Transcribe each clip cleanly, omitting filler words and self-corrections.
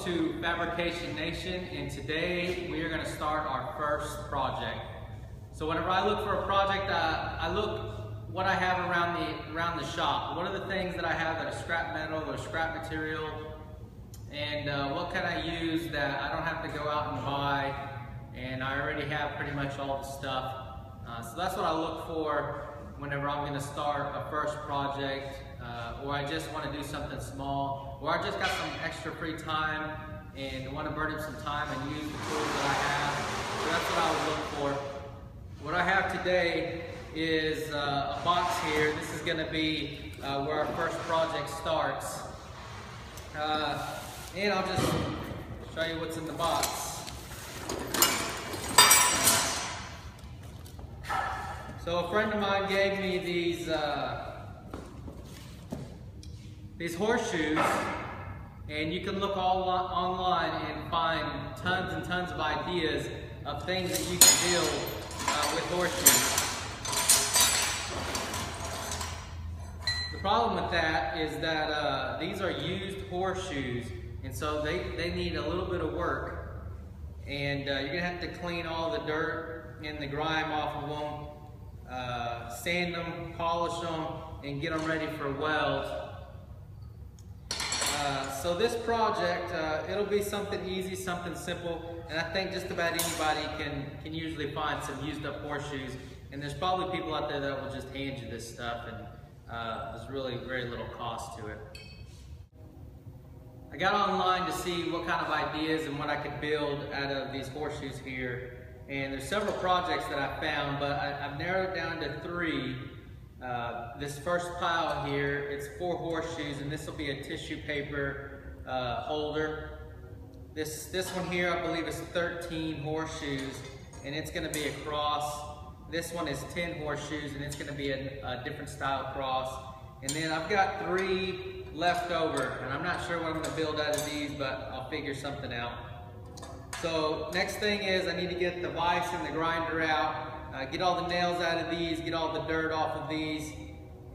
Welcome to Fabrication Nation, and today we are going to start our first project. So whenever I look for a project, I look what I have around the shop. What are the things that I have that are scrap metal or scrap material, and what can I use that I don't have to go out and buy, and I already have pretty much all the stuff. So that's what I look for whenever I'm going to start a first project, or I just want to do something small, or I just got some extra free time and want to burn up some time and use the tools that I have. So that's what I would look for. What I have today is a box here. This is going to be where our first project starts. And I'll just show you what's in the box. So a friend of mine gave me these horseshoes, and you can look all online and find tons and tons of ideas of things that you can build with horseshoes. The problem with that is that these are used horseshoes, and so they need a little bit of work, and you're going to have to clean all the dirt and the grime off of them. Sand them, polish them, and get them ready for weld. So this project, it'll be something easy, something simple, and I think just about anybody can usually find some used up horseshoes, and there's probably people out there that will just hand you this stuff, and there's really very little cost to it. I got online to see what kind of ideas and what I could build out of these horseshoes here. And there's several projects that I found, but I've narrowed it down to 3. This first pile here, it's 4 horseshoes, and this will be a tissue paper holder. This one here, I believe, is 13 horseshoes, and it's going to be a cross. This one is 10 horseshoes, and it's going to be a different style cross. And then I've got 3 left over, and I'm not sure what I'm going to build out of these, but I'll figure something out. So next thing is I need to get the vise and the grinder out, get all the nails out of these, get all the dirt off of these,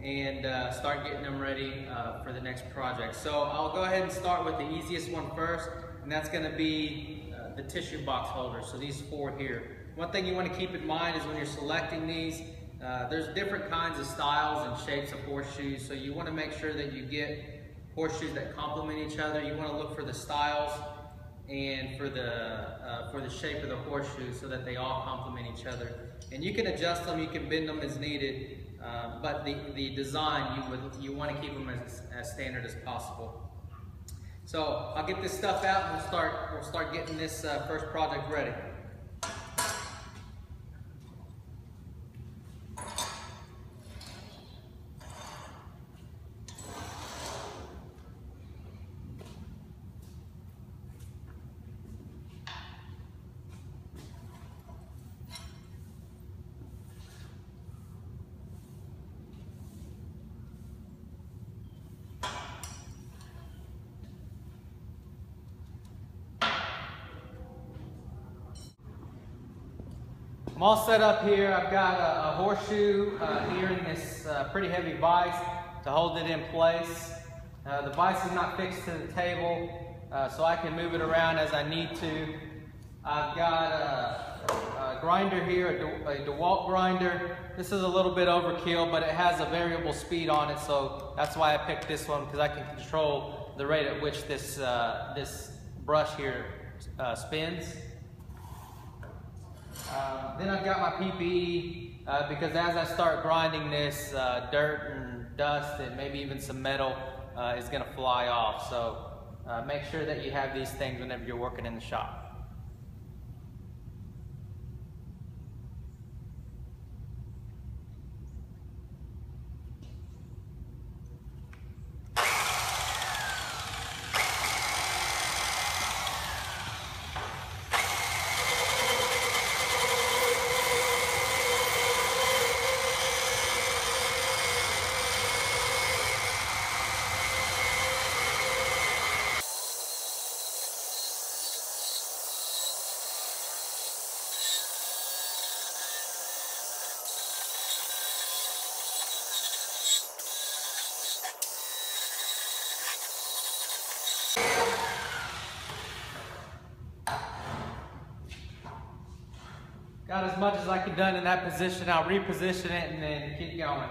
and start getting them ready for the next project. So I'll go ahead and start with the easiest one first, and that's going to be the tissue box holder. So these 4 here. One thing you want to keep in mind is when you're selecting these, there's different kinds of styles and shapes of horseshoes, so you want to make sure that you get horseshoes that complement each other. You want to look for the styles and for the shape of the horseshoe so that they all complement each other. And you can adjust them, you can bend them as needed, but the design, you want to keep them as standard as possible. So I'll get this stuff out and we'll start getting this first project ready. I'm all set up here. I've got a horseshoe here in this pretty heavy vise to hold it in place. The vise is not fixed to the table, so I can move it around as I need to. I've got a grinder here, a DeWalt grinder. This is a little bit overkill, but it has a variable speed on it, so that's why I picked this one, because I can control the rate at which this brush here spins. Then I've got my PPE, because as I start grinding this, dirt and dust and maybe even some metal is going to fly off. So make sure that you have these things whenever you're working in the shop. Got as much as I can done in that position. I'll reposition it and then keep going.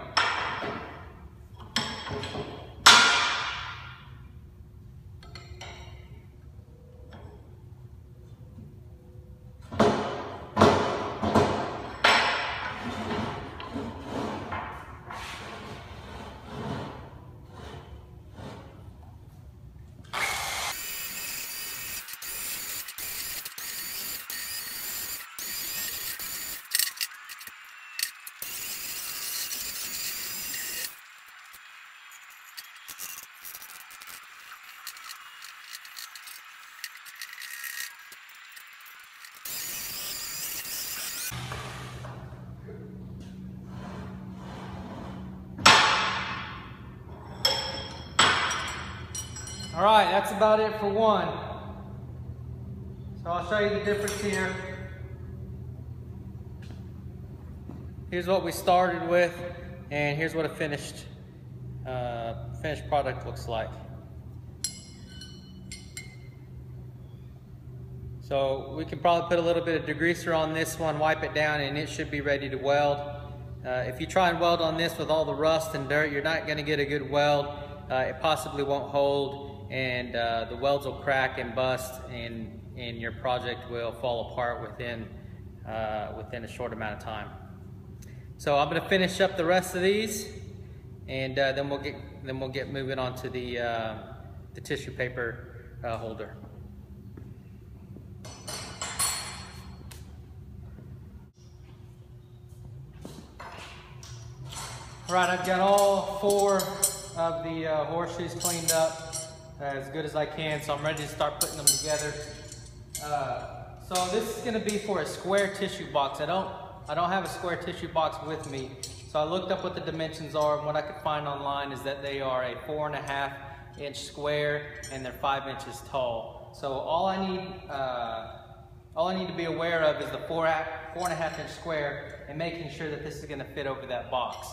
All right, that's about it for one. So I'll show you the difference here. Here's what we started with, and here's what a finished product looks like. So we can probably put a little bit of degreaser on this one, wipe it down, and it should be ready to weld. If you try and weld on this with all the rust and dirt, you're not going to get a good weld. It possibly won't hold, and the welds will crack and bust, and your project will fall apart within a short amount of time. So I'm going to finish up the rest of these, and then we'll get moving on to the tissue paper holder. All right, I've got all 4 of the horseshoes cleaned up as good as I can, so I'm ready to start putting them together. So this is going to be for a square tissue box. I don't have a square tissue box with me, so I looked up what the dimensions are, and what I could find online is that they are a 4.5 inch square and they're 5 inches tall. So all I need to be aware of is the 4.5 inch square and making sure that this is going to fit over that box.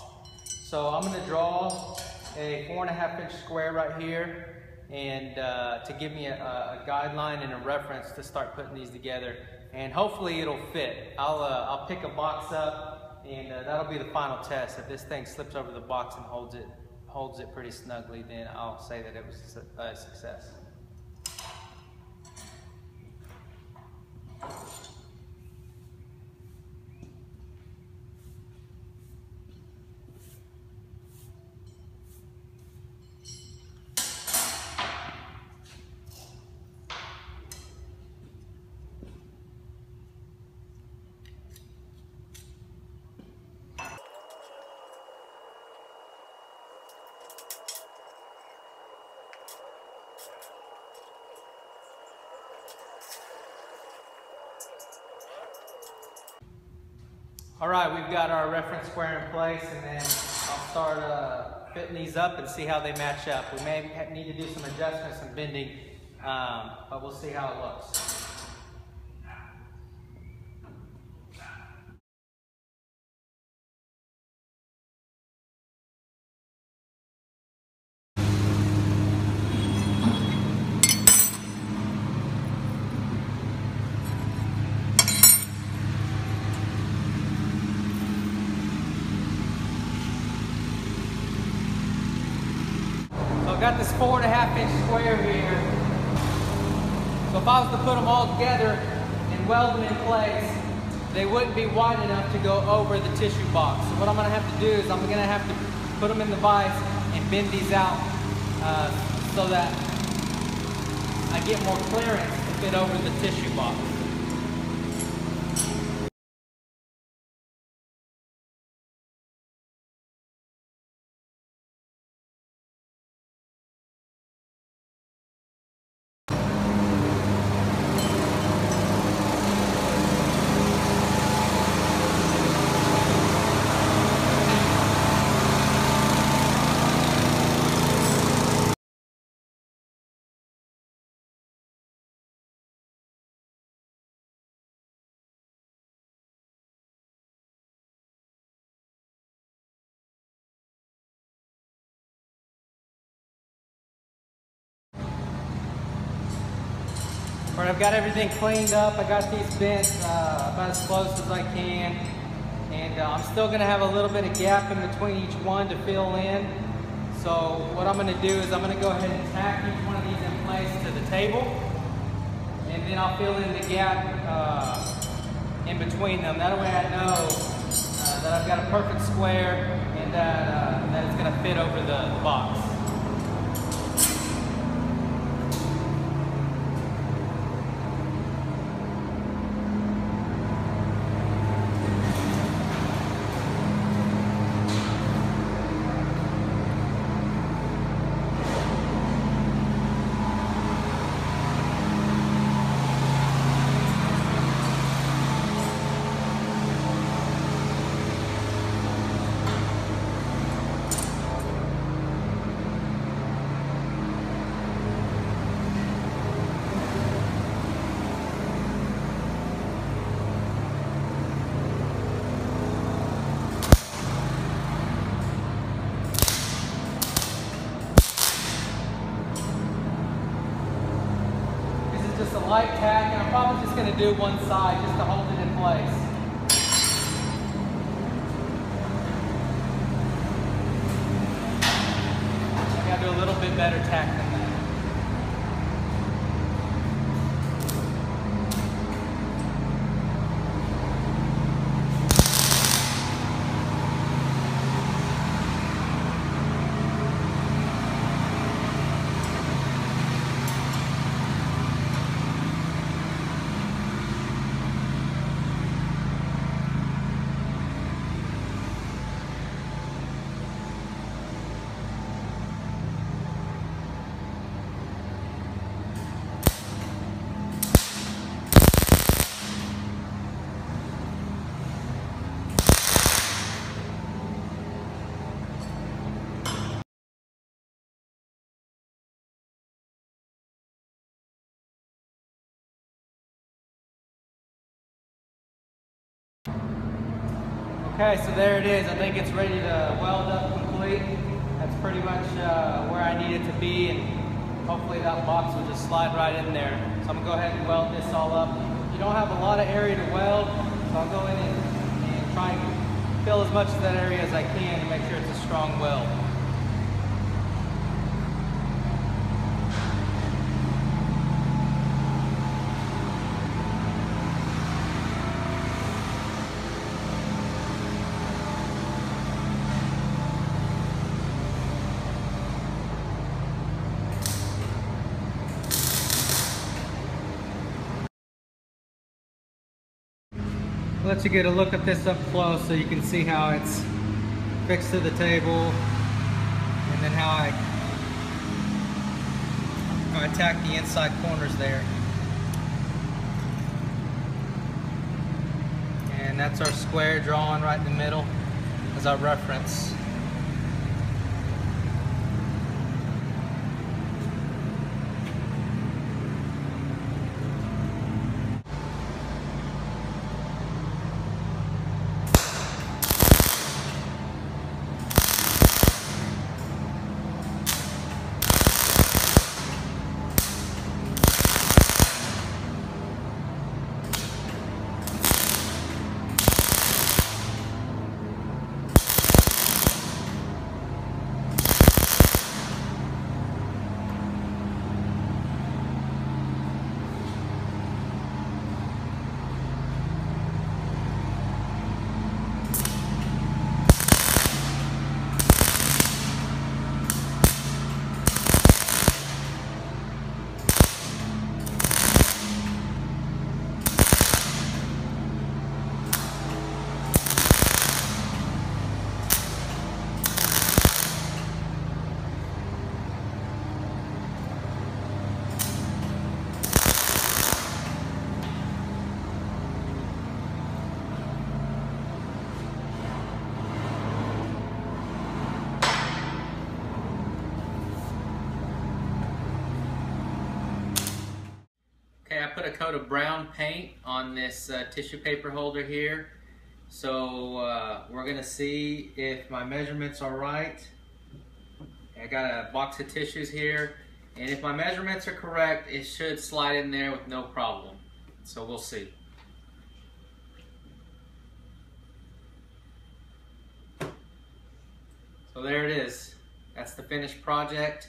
So I'm going to draw a 4.5 inch square right here, and to give me a guideline and a reference to start putting these together, and hopefully it'll fit. I'll pick a box up, and that'll be the final test. If this thing slips over the box and holds it pretty snugly, then I'll say that it was a success. All right, we've got our reference square in place, and then I'll start fitting these up and see how they match up. We may need to do some adjustments and bending, but we'll see how it looks. I've got this 4.5 inch square here. So if I was to put them all together and weld them in place, they wouldn't be wide enough to go over the tissue box. So what I'm going to have to do is I'm going to have to put them in the vise and bend these out so that I get more clearance to fit over the tissue box. Alright, I've got everything cleaned up. I got these bent about as close as I can. And I'm still going to have a little bit of gap in between each one to fill in. So what I'm going to do is I'm going to go ahead and tack each one of these in place to the table. And then I'll fill in the gap in between them. That way I know that I've got a perfect square and that it's going to fit over the box. Just a light tack, and I'm probably just going to do one side just to hold it in place. I got to do a little bit better tack than that. Okay, so there it is. I think it's ready to weld up complete. That's pretty much where I need it to be, and hopefully that box will just slide right in there. So I'm gonna go ahead and weld this all up. You don't have a lot of area to weld, so I'll go in and try and fill as much of that area as I can to make sure it's a strong weld. I'll let you get a look at this up close so you can see how it's fixed to the table, and then how I tack the inside corners there. And that's our square drawn right in the middle as our reference. I put a coat of brown paint on this tissue paper holder here. So we're gonna see if my measurements are right. I got a box of tissues here, And if my measurements are correct, it should slide in there with no problem. So we'll see. So there it is. That's the finished project.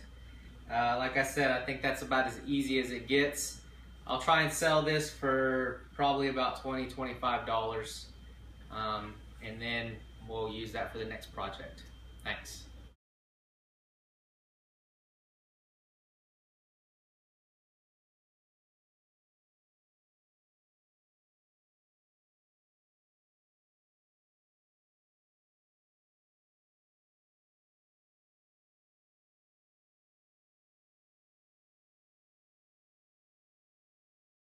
Like I said, I think that's about as easy as it gets. I'll try and sell this for probably about $20, $25. And then we'll use that for the next project. Thanks.